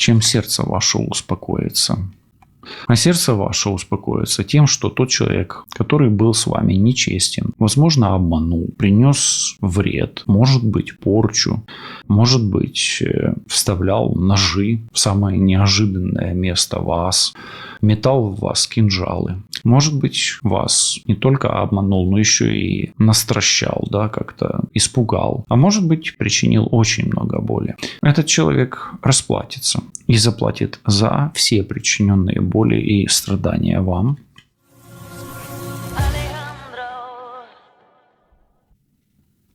чем сердце ваше успокоится. А сердце ваше успокоится тем, что тот человек, который был с вами нечестен, возможно, обманул, принес вред, может быть, порчу, может быть, вставлял ножи в самое неожиданное место вас, метал в вас кинжалы. Может быть, вас не только обманул, но еще и настращал, да, как-то испугал. А может быть, причинил очень много боли. Этот человек расплатится и заплатит за все причиненные боли и страдания вам.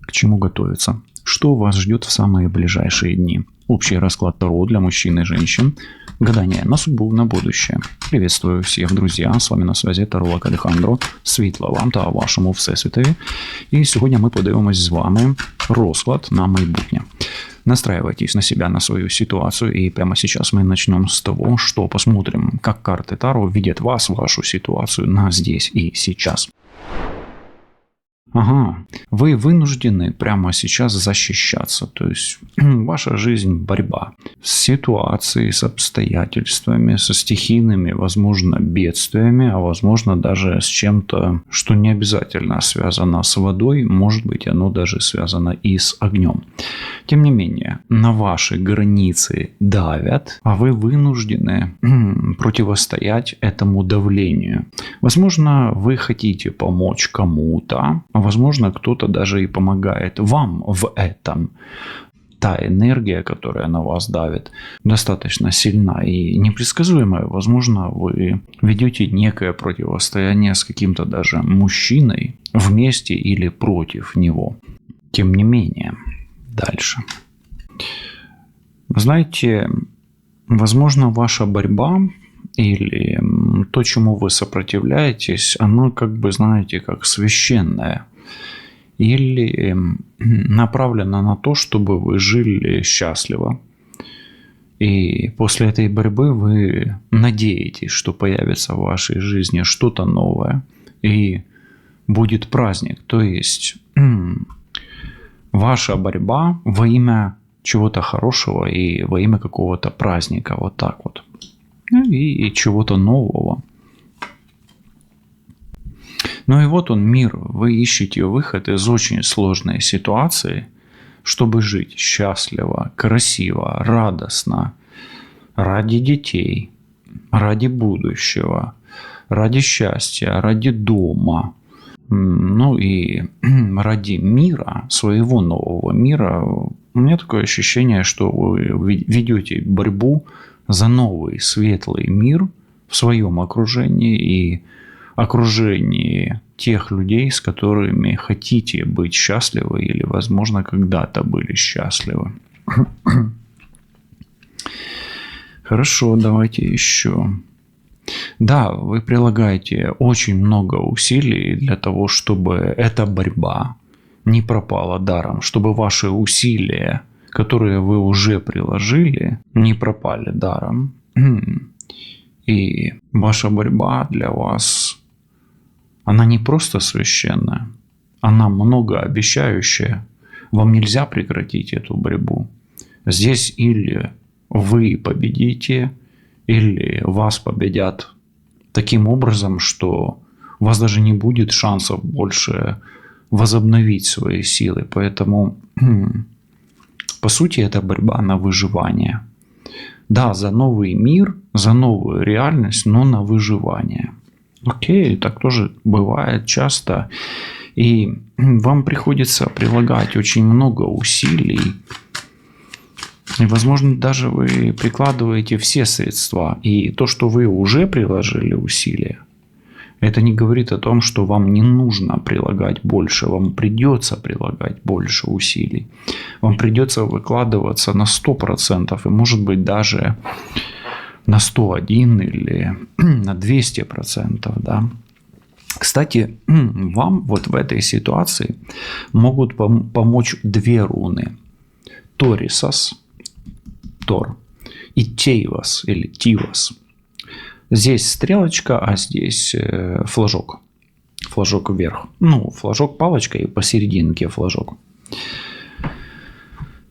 К чему готовиться? Что вас ждет в самые ближайшие дни? Общий расклад Таро для мужчин и женщин. Гадание на судьбу, на будущее. Приветствую всех, друзья. С вами на связи Таролог Алехандро. Світла вам та вашому всесвітові. І сьогодні ми подивимось з вами розклад на майбутнє. Настраивайтесь на себя, на свою ситуацию. И прямо сейчас мы начнем с того, что посмотрим, как карты Таро видят вас, вашу ситуацию на здесь и сейчас. Ага, вы вынуждены прямо сейчас защищаться. То есть ваша жизнь – борьба с ситуацией, с обстоятельствами, со стихийными, возможно, бедствиями, а возможно даже с чем-то, что не обязательно связано с водой, может быть, оно даже связано и с огнем. Тем не менее, на ваши границы давят, а вы вынуждены противостоять этому давлению. Возможно, вы хотите помочь кому-то, а возможно, кто-то даже и помогает вам в этом. Та энергия, которая на вас давит, достаточно сильна и непредсказуемая. Возможно, вы ведете некое противостояние с каким-то даже мужчиной вместе или против него. Тем не менее, дальше. Знаете, возможно, ваша борьба или то, чему вы сопротивляетесь, оно как бы, знаете, как священное. Или направлено на то, чтобы вы жили счастливо. И после этой борьбы вы надеетесь, что появится в вашей жизни что-то новое. И будет праздник. То есть ваша борьба во имя чего-то хорошего и во имя какого-то праздника. Вот так вот. И чего-то нового. Ну и вот он, мир. Вы ищете выход из очень сложной ситуации, чтобы жить счастливо, красиво, радостно, ради детей, ради будущего, ради счастья, ради дома, ну и ради мира, своего нового мира. У меня такое ощущение, что вы ведете борьбу за новый светлый мир в своем окружении и окружении тех людей, с которыми хотите быть счастливы или, возможно, когда-то были счастливы. Хорошо, давайте еще. Да, вы прилагаете очень много усилий для того, чтобы эта борьба не пропала даром, чтобы ваши усилия, которые вы уже приложили, не пропали даром. И ваша борьба для вас, она не просто священная, она многообещающая. Вам нельзя прекратить эту борьбу. Здесь или вы победите, или вас победят таким образом, что у вас даже не будет шансов больше возобновить свои силы. Поэтому, по сути, это борьба на выживание. Да, за новый мир, за новую реальность, но на выживание. Окей, так тоже бывает часто. И вам приходится прилагать очень много усилий. И, возможно, даже вы прикладываете все средства. И то, что вы уже приложили усилия, это не говорит о том, что вам не нужно прилагать больше. Вам придется прилагать больше усилий. Вам придется выкладываться на 100%. И, может быть, даже на 101 или на 200%. Да? Кстати, вам вот в этой ситуации могут помочь две руны. Торисас, Тор, и Тейвас или Тивас. Здесь стрелочка, а здесь флажок. Флажок вверх. Ну, флажок палочкой, и посерединке флажок.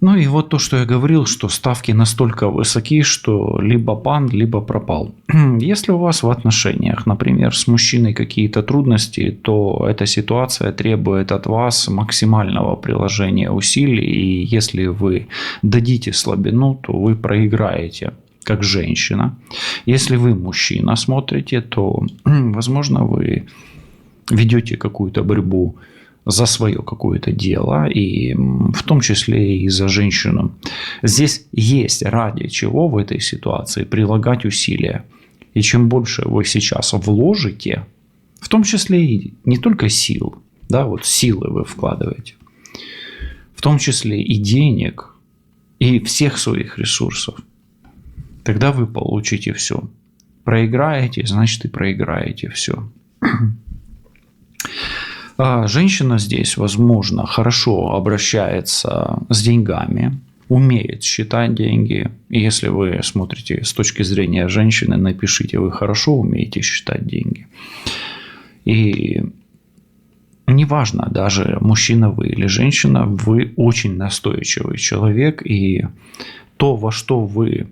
Ну и вот то, что я говорил, что ставки настолько высоки, что либо бан, либо пропал. Если у вас в отношениях, например, с мужчиной какие-то трудности, то эта ситуация требует от вас максимального приложения усилий. И если вы дадите слабину, то вы проиграете как женщина. Если вы мужчина смотрите, то, возможно, вы ведете какую-то борьбу за свое какое-то дело, и в том числе и за женщину. Здесь есть ради чего в этой ситуации прилагать усилия. И чем больше вы сейчас вложите, в том числе и не только сил, да, вот силы вы вкладываете, в том числе и денег, и всех своих ресурсов, тогда вы получите все. Проиграете, значит и проиграете все. Женщина здесь, возможно, хорошо обращается с деньгами, умеет считать деньги. И если вы смотрите с точки зрения женщины, напишите, вы хорошо умеете считать деньги. И неважно, даже мужчина вы или женщина, вы очень настойчивый человек. И то, во что вы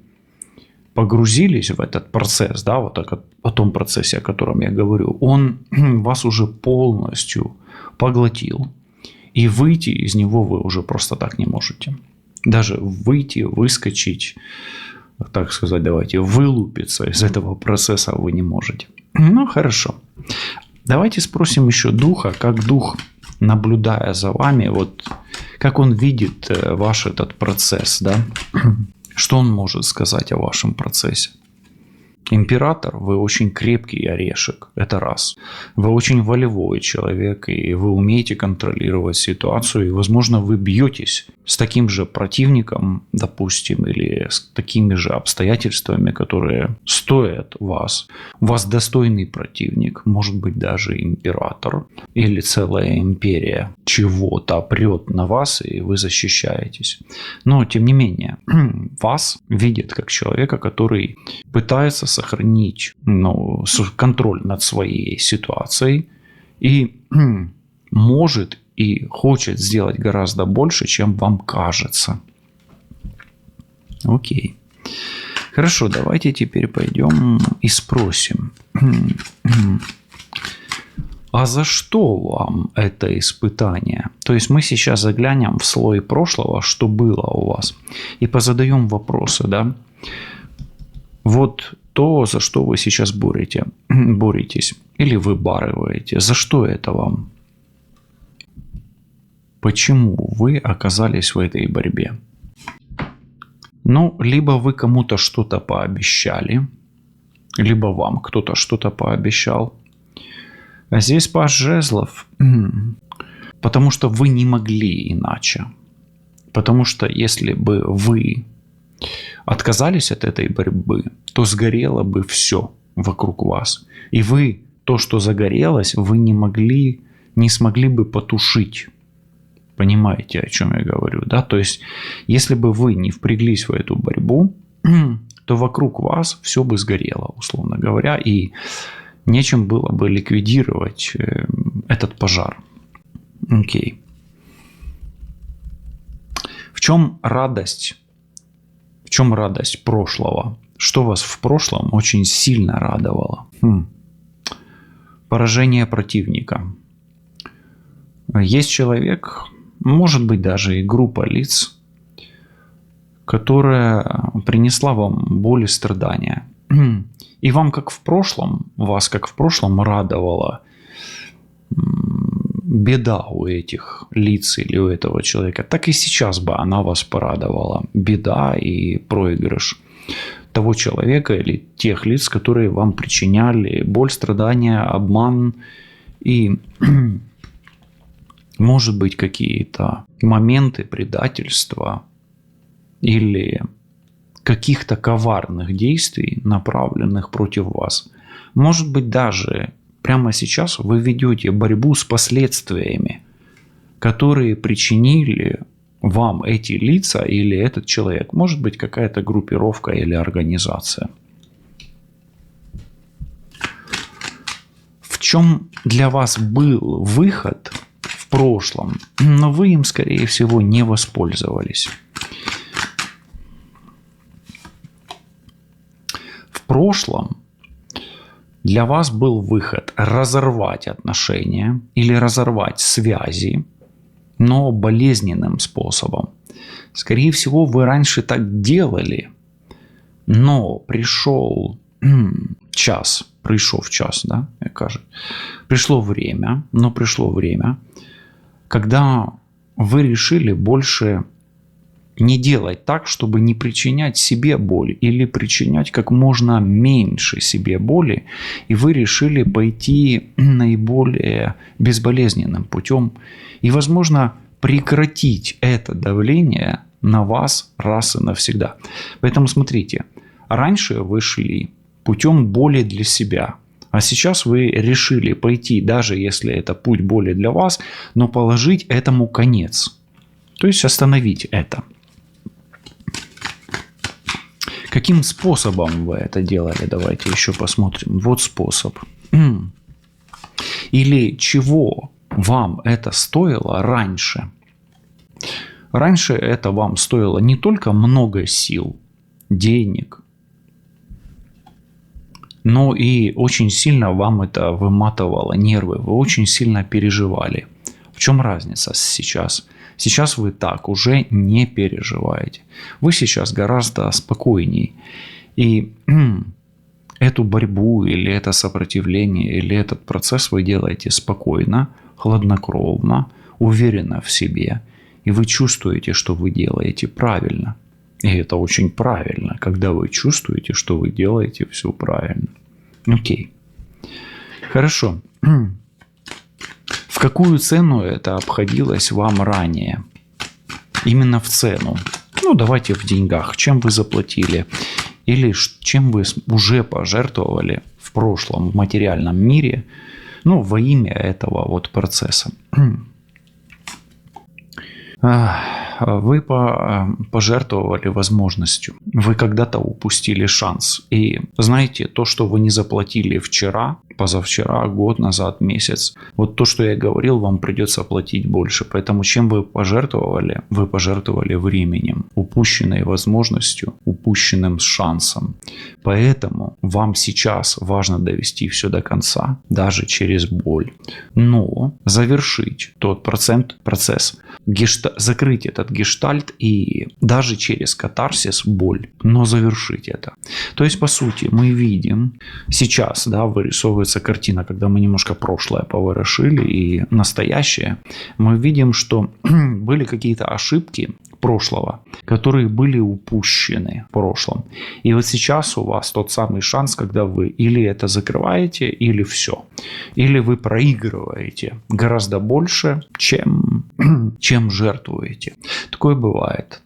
погрузились в этот процесс, да, вот о том процессе, о котором я говорю, он вас уже полностью поглотил, и выйти из него вы уже просто так не можете. Даже выйти, выскочить, так сказать, давайте, вылупиться из этого процесса вы не можете. Ну, хорошо. Давайте спросим еще духа, как дух, наблюдая за вами, вот как он видит ваш этот процесс, да? Что он может сказать о вашем процессе? Император, вы очень крепкий орешек, это раз. Вы очень волевой человек, и вы умеете контролировать ситуацию, и, возможно, вы бьетесь с таким же противником, допустим, или с такими же обстоятельствами, которые стоят вас. У вас достойный противник, может быть, даже император, или целая империя чего-то прет на вас, и вы защищаетесь. Но, тем не менее, вас видят как человека, который пытается сохранить контроль над своей ситуацией и может и хочет сделать гораздо больше, чем вам кажется. Окей. Хорошо, давайте теперь пойдем и спросим. А за что вам это испытание? То есть мы сейчас заглянем в слой прошлого, что было у вас, и позадаем вопросы, да? Вот то, за что вы сейчас боретесь или выбарываете, за что это вам? Почему вы оказались в этой борьбе? Ну, либо вы кому-то что-то пообещали, либо вам кто-то что-то пообещал. А здесь паж жезлов, потому что вы не могли иначе. Потому что если бы вы отказались от этой борьбы, то сгорело бы все вокруг вас. И вы, то, что загорелось, вы не смогли бы потушить. Понимаете, о чем я говорю, да? То есть, если бы вы не впряглись в эту борьбу, то вокруг вас все бы сгорело, условно говоря, и нечем было бы ликвидировать этот пожар. Окей. В чем радость? В чем радость прошлого? Что вас в прошлом очень сильно радовало? Поражение противника. Есть человек, может быть даже и группа лиц, которая принесла вам боль и страдания. И вас как в прошлом радовала беда у этих лиц или у этого человека, так и сейчас бы она вас порадовала. Беда и проигрыш того человека или тех лиц, которые вам причиняли боль, страдания, обман и, может быть, какие-то моменты предательства или каких-то коварных действий, направленных против вас. Может быть, даже прямо сейчас вы ведете борьбу с последствиями, которые причинили вам эти лица или этот человек. Может быть, какая-то группировка или организация. В чем для вас был выход в прошлом, но вы им, скорее всего, не воспользовались. прошлом для вас был выход разорвать отношения или разорвать связи, но болезненным способом. Скорее всего, вы раньше так делали, но пришел час, да, пришло время, когда вы решили больше не делать так, чтобы не причинять себе боль или причинять как можно меньше себе боли, и вы решили пойти наиболее безболезненным путем и, возможно, прекратить это давление на вас раз и навсегда. Поэтому смотрите, раньше вы шли путем боли для себя, а сейчас вы решили пойти, даже если это путь боли для вас, но положить этому конец. То есть остановить это. Каким способом вы это делали? Давайте еще посмотрим. Вот способ. Или чего вам это стоило раньше? Раньше это вам стоило не только много сил, денег, но и очень сильно вам это выматывало нервы. Вы очень сильно переживали. В чем разница сейчас? Сейчас вы так уже не переживаете. Вы сейчас гораздо спокойней. И эту борьбу или это сопротивление, или этот процесс вы делаете спокойно, хладнокровно, уверенно в себе. И вы чувствуете, что вы делаете правильно. И это очень правильно, когда вы чувствуете, что вы делаете все правильно. Окей. Хорошо. В какую цену это обходилось вам ранее? Именно в цену. Ну, давайте в деньгах. Чем вы заплатили? Или чем вы уже пожертвовали в прошлом, в материальном мире, ну, во имя этого вот процесса? Вы пожертвовали возможностью. Вы когда-то упустили шанс. И знаете, то, что вы не заплатили вчера, позавчера, год назад, месяц, вот то, что я говорил, вам придется платить больше. Поэтому чем вы пожертвовали? Вы пожертвовали временем, упущенной возможностью, упущенным шансом. Поэтому вам сейчас важно довести все до конца, даже через боль. Но завершить тот процесс, закрыть этот гештальт и даже через катарсис, боль, но завершить это. То есть, по сути, мы видим сейчас, да, вырисовывается картина, когда мы немножко прошлое поворошили и настоящее, мы видим, что были какие-то ошибки прошлого, которые были упущены в прошлом. И вот сейчас у вас тот самый шанс, когда вы или это закрываете, или все. Или вы проигрываете гораздо больше, чем жертвуете. Такое бывает.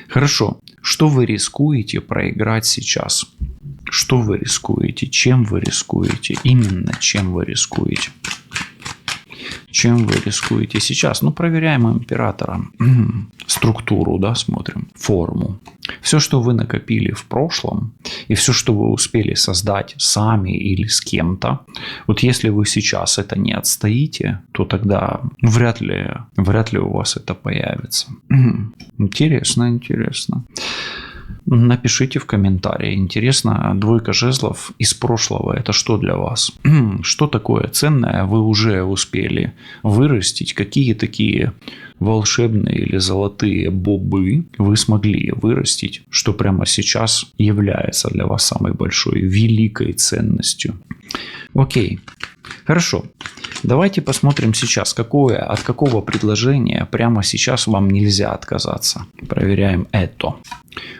Хорошо. Что вы рискуете проиграть сейчас? Что вы рискуете? Чем вы рискуете? Именно чем вы рискуете? Чем вы рискуете сейчас? Ну, проверяем императора. Структуру, да, смотрим. Форму. Все, что вы накопили в прошлом, и все, что вы успели создать сами или с кем-то, вот если вы сейчас это не отстоите, то тогда вряд ли у вас это появится. Интересно. Напишите в комментарии. Интересно, двойка жезлов из прошлого – это что для вас? Что такое ценное вы уже успели вырастить? Какие такие волшебные или золотые бобы вы смогли вырастить, что прямо сейчас является для вас самой большой, великой ценностью? Окей. Хорошо. Давайте посмотрим сейчас, от какого предложения прямо сейчас вам нельзя отказаться. Проверяем это.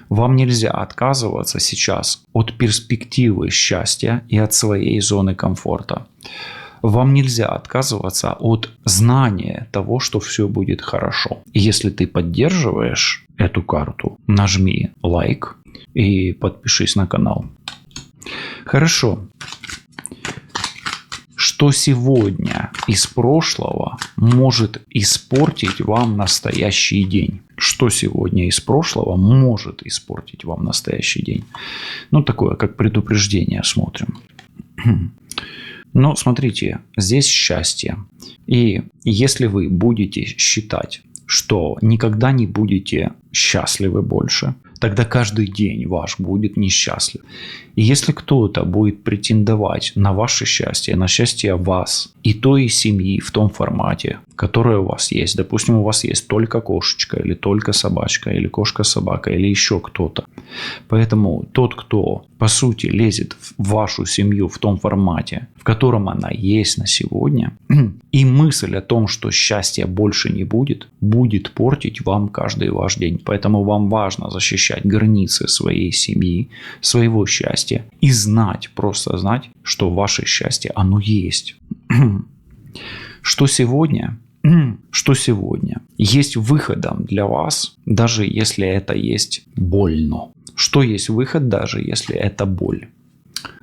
Вам нельзя отказываться сейчас от перспективы счастья и от своей зоны комфорта. Вам нельзя отказываться от знания того, что все будет хорошо. И если ты поддерживаешь эту карту, нажми лайк и подпишись на канал. Хорошо. Что сегодня из прошлого может испортить вам настоящий день? Что сегодня из прошлого может испортить вам настоящий день? Ну, такое, как предупреждение смотрим. Но смотрите, здесь счастье. И если вы будете считать, что никогда не будете счастливы больше, тогда каждый день ваш будет несчастлив. И если кто-то будет претендовать на ваше счастье, на счастье вас и той семьи в том формате, которое у вас есть, допустим, у вас есть только кошечка или только собачка, или кошка-собака, или еще кто-то. Поэтому тот, кто по сути лезет в вашу семью в том формате, в котором она есть на сегодня, и мысль о том, что счастья больше не будет, будет портить вам каждый ваш день. Поэтому вам важно защищать границы своей семьи, своего счастья и знать, просто знать, что ваше счастье, оно есть. Что сегодня есть выходом для вас, даже если это есть больно. Что есть выход, даже если это боль?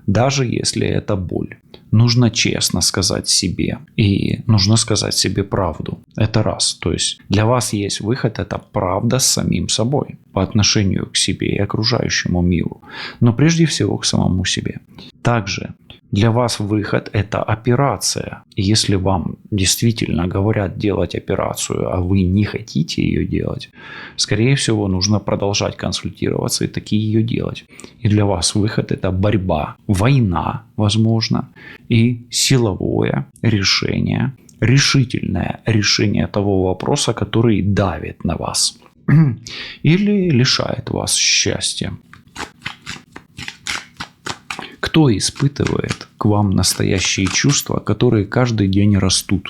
Даже если это боль. Нужно честно сказать себе. И нужно сказать себе правду. Это раз. То есть для вас есть выход, это правда с самим собой. По отношению к себе и окружающему миру. Но прежде всего к самому себе. Также для вас выход – это операция. И если вам действительно говорят делать операцию, а вы не хотите ее делать, скорее всего, нужно продолжать консультироваться и таки ее делать. И для вас выход – это борьба, война, возможно, и силовое решение, решительное решение того вопроса, который давит на вас или лишает вас счастья. Кто испытывает к вам настоящие чувства, которые каждый день растут?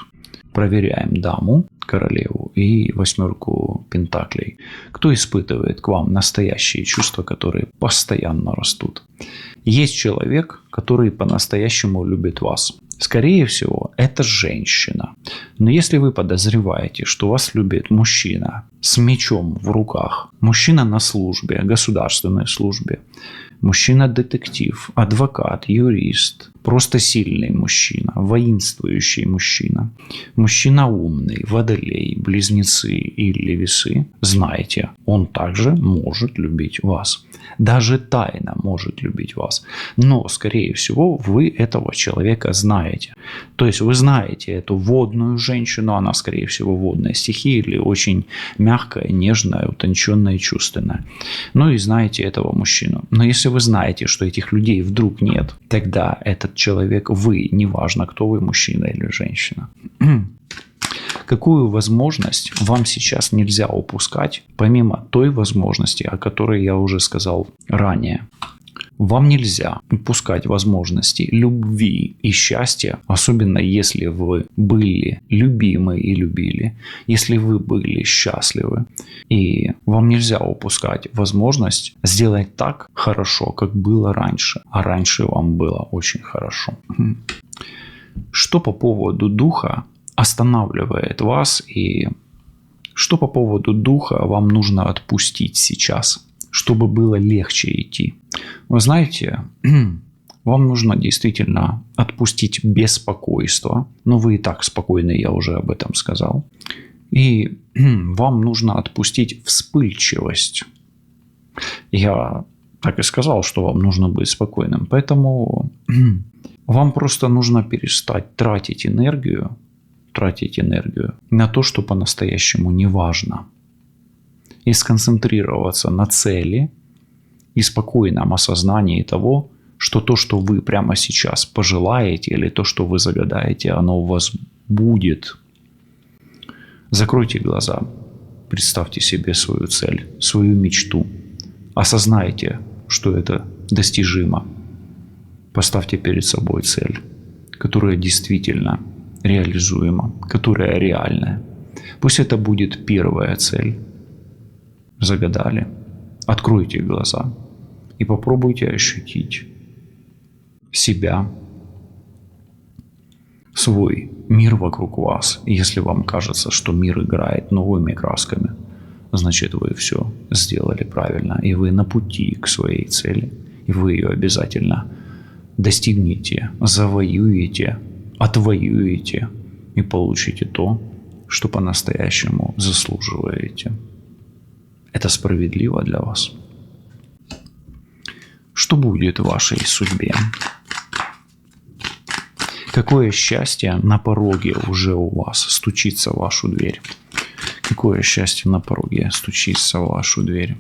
Проверяем даму, королеву и 8 пентаклей. Кто испытывает к вам настоящие чувства, которые постоянно растут? Есть человек, который по-настоящему любит вас. Скорее всего, это женщина. Но если вы подозреваете, что вас любит мужчина с мечом в руках, мужчина на службе, государственной службе, мужчина-детектив, адвокат, юрист, просто сильный мужчина, воинствующий мужчина, мужчина умный, водолей, близнецы или весы, знайте, он также может любить вас. Даже тайно может любить вас. Но, скорее всего, вы этого человека знаете. То есть вы знаете эту водную женщину, она, скорее всего, водная стихия или очень мягкая, нежная, утонченная и чувственная. Ну и знаете этого мужчину. Но если вы знаете, что этих людей вдруг нет, тогда этот человек вы, неважно, кто вы, мужчина или женщина. Какую возможность вам сейчас нельзя упускать, помимо той возможности, о которой я уже сказал ранее? Вам нельзя упускать возможности любви и счастья, особенно если вы были любимы и любили, если вы были счастливы. И вам нельзя упускать возможность сделать так хорошо, как было раньше. А раньше вам было очень хорошо. Что по поводу духа останавливает вас и что по поводу духа вам нужно отпустить сейчас, чтобы было легче идти? Вы знаете, вам нужно действительно отпустить беспокойство. Но вы и так спокойны, я уже об этом сказал. И вам нужно отпустить вспыльчивость. Я так и сказал, что вам нужно быть спокойным. Поэтому вам просто нужно перестать тратить энергию на то, что по-настоящему не важно. И сконцентрироваться на цели и спокойном осознании того, что то, что вы прямо сейчас пожелаете, или то, что вы загадаете, оно у вас будет. Закройте глаза, представьте себе свою цель, свою мечту. Осознайте, что это достижимо. Поставьте перед собой цель, которая действительно реализуема, которая реальная. Пусть это будет первая цель. Загадали. Откройте глаза и попробуйте ощутить себя, свой мир вокруг вас. Если вам кажется, что мир играет новыми красками, значит, вы все сделали правильно, и вы на пути к своей цели, и вы ее обязательно достигнете, завоюете, отвоюете и получите то, что по-настоящему заслуживаете. Это справедливо для вас. Что будет в вашей судьбе? Какое счастье на пороге уже у вас стучится в вашу дверь? Какое счастье на пороге стучится в вашу дверь?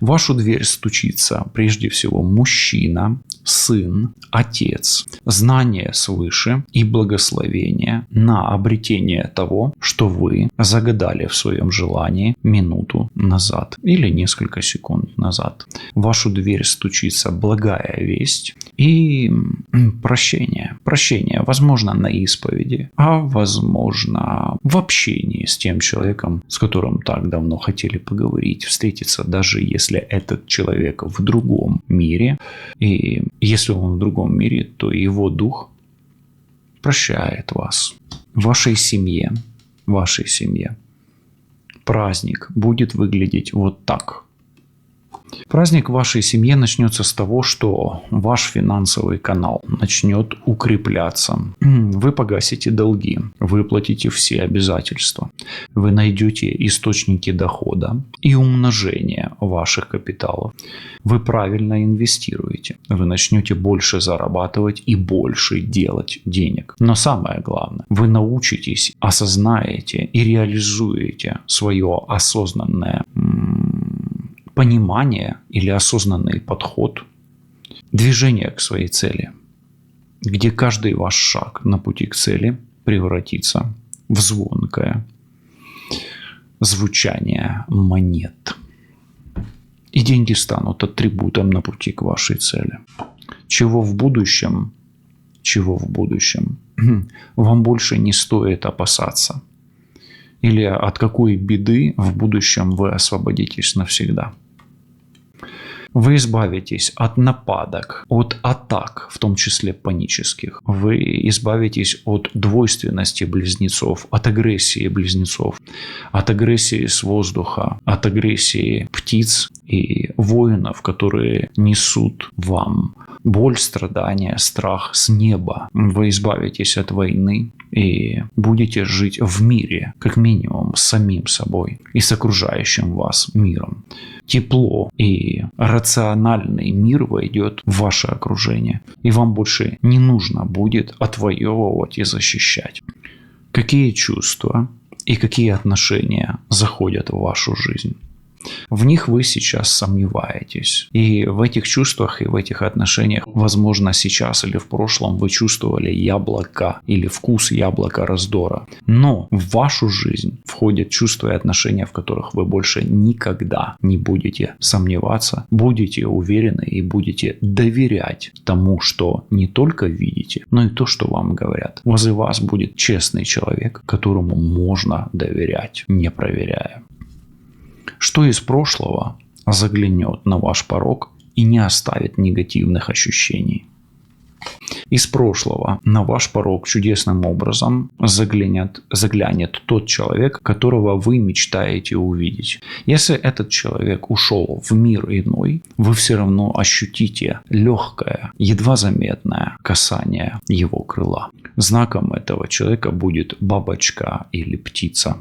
В вашу дверь стучится прежде всего мужчина, сын, отец, знание свыше и благословение на обретение того, что вы загадали в своем желании минуту назад или несколько секунд назад. В вашу дверь стучится благая весть и прощение. Прощение, возможно, на исповеди, а возможно в общении с тем человеком, с которым так давно хотели поговорить, встретиться, даже если этот человек в другом мире. И если он в другом мире, то его дух прощает вас. В вашей семье праздник будет выглядеть вот так. Праздник в вашей семье начнется с того, что ваш финансовый канал начнет укрепляться. Вы погасите долги, выплатите все обязательства. Вы найдете источники дохода и умножения ваших капиталов. Вы правильно инвестируете. Вы начнете больше зарабатывать и больше делать денег. Но самое главное, вы научитесь, осознаете и реализуете свое осознанное понимание или осознанный подход, движение к своей цели, где каждый ваш шаг на пути к цели превратится в звонкое звучание монет. И деньги станут атрибутом на пути к вашей цели. Чего в будущем вам больше не стоит опасаться. Или от какой беды в будущем вы освободитесь навсегда. Вы избавитесь от нападок, от атак, в том числе панических. Вы избавитесь от двойственности близнецов, от агрессии близнецов, от агрессии с воздуха, от агрессии птиц и воинов, которые несут вам боль, страдания, страх с неба. Вы избавитесь от войны и будете жить в мире, как минимум, с самим собой и с окружающим вас миром. Тепло и рациональный мир войдет в ваше окружение, и вам больше не нужно будет отвоевывать и защищать. Какие чувства и какие отношения заходят в вашу жизнь? В них вы сейчас сомневаетесь. И в этих чувствах и в этих отношениях, возможно, сейчас или в прошлом вы чувствовали яблоко или вкус яблока раздора. Но в вашу жизнь входят чувства и отношения, в которых вы больше никогда не будете сомневаться, будете уверены и будете доверять тому, что не только видите, но и то, что вам говорят. Возле вас будет честный человек, которому можно доверять, не проверяя. Что из прошлого заглянет на ваш порог и не оставит негативных ощущений? Из прошлого на ваш порог чудесным образом заглянет тот человек, которого вы мечтаете увидеть. Если этот человек ушел в мир иной, вы все равно ощутите легкое, едва заметное касание его крыла. Знаком этого человека будет бабочка или птица.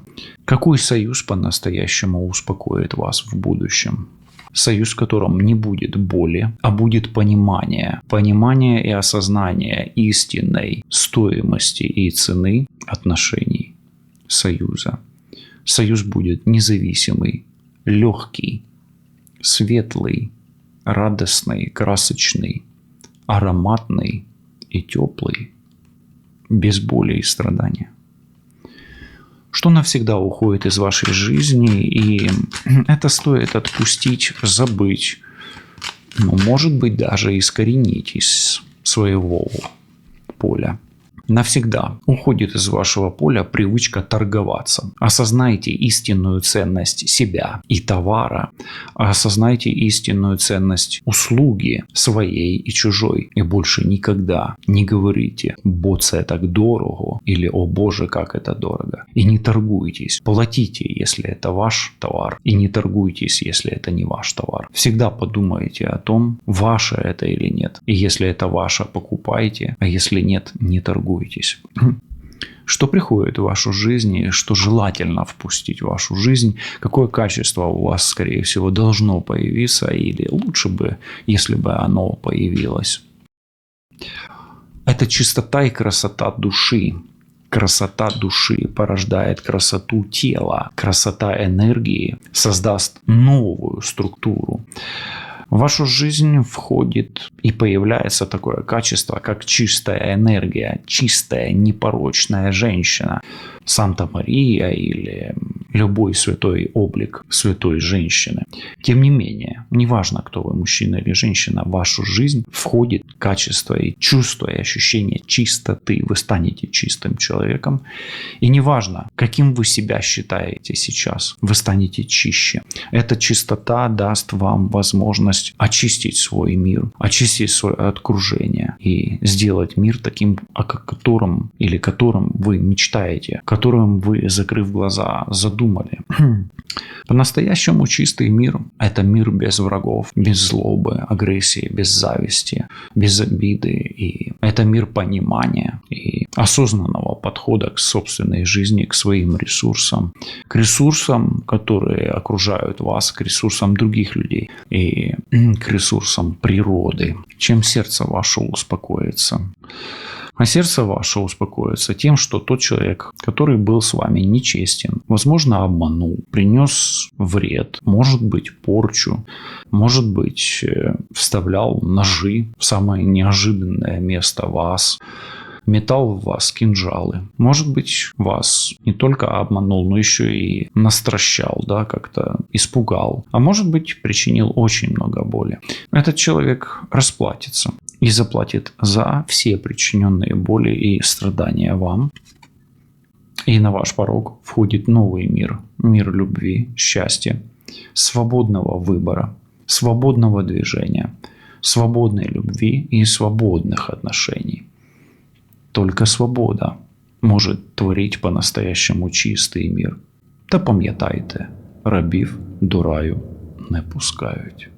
Какой союз по-настоящему успокоит вас в будущем? Союз, в котором не будет боли, а будет понимание. Понимание и осознание истинной стоимости и цены отношений союза. Союз будет независимый, легкий, светлый, радостный, красочный, ароматный и теплый, без боли и страдания. Что навсегда уходит из вашей жизни, и это стоит отпустить, забыть, может быть, даже искоренить из своего поля. Навсегда уходит из вашего поля привычка торговаться. Осознайте истинную ценность себя и товара. Осознайте истинную ценность услуги своей и чужой. И больше никогда не говорите «бо це так дорого» или «о боже, как это дорого». И не торгуйтесь. Платите, если это ваш товар. И не торгуйтесь, если это не ваш товар. Всегда подумайте о том, ваше это или нет. И если это ваше, покупайте. А если нет, не торгуйтесь. Что приходит в вашу жизнь и что желательно впустить в вашу жизнь, какое качество у вас, скорее всего, должно появиться, или лучше бы, если бы оно появилось. Это чистота и красота души, Красота души порождает красоту тела. Красота энергии создаст новую структуру. В вашу жизнь входит и появляется такое качество, как чистая энергия, чистая, непорочная женщина. Санта-Мария или любой святой облик святой женщины. Тем не менее, неважно, кто вы, мужчина или женщина, в вашу жизнь входит качество и чувство и ощущение чистоты. Вы станете чистым человеком. И неважно, каким вы себя считаете сейчас, вы станете чище. Эта чистота даст вам возможность очистить свой мир, очистить свое окружение и сделать мир таким, о котором вы мечтаете, которым вы, закрыв глаза, задумали. По-настоящему чистый мир – это мир без врагов, без злобы, агрессии, без зависти, без обиды. И это мир понимания и осознанного подхода к собственной жизни, к своим ресурсам, которые окружают вас, к ресурсам других людей и к ресурсам природы. Чем сердце ваше успокоится? А сердце ваше успокоится тем, что тот человек, который был с вами нечестен, возможно, обманул, принес вред, может быть, порчу, может быть, вставлял ножи в самое неожиданное место вас, метал в вас кинжалы. Может быть, вас не только обманул, но еще и настращал, как-то испугал. А может быть, причинил очень много боли. Этот человек расплатится и заплатит за все причиненные боли и страдания вам. И на ваш порог входит новый мир. Мир любви, счастья, свободного выбора, свободного движения, свободной любви и свободных отношений. Только свобода может творить по-настоящему чистий мір. Та пам'ятайте, рабів до раю не пускають.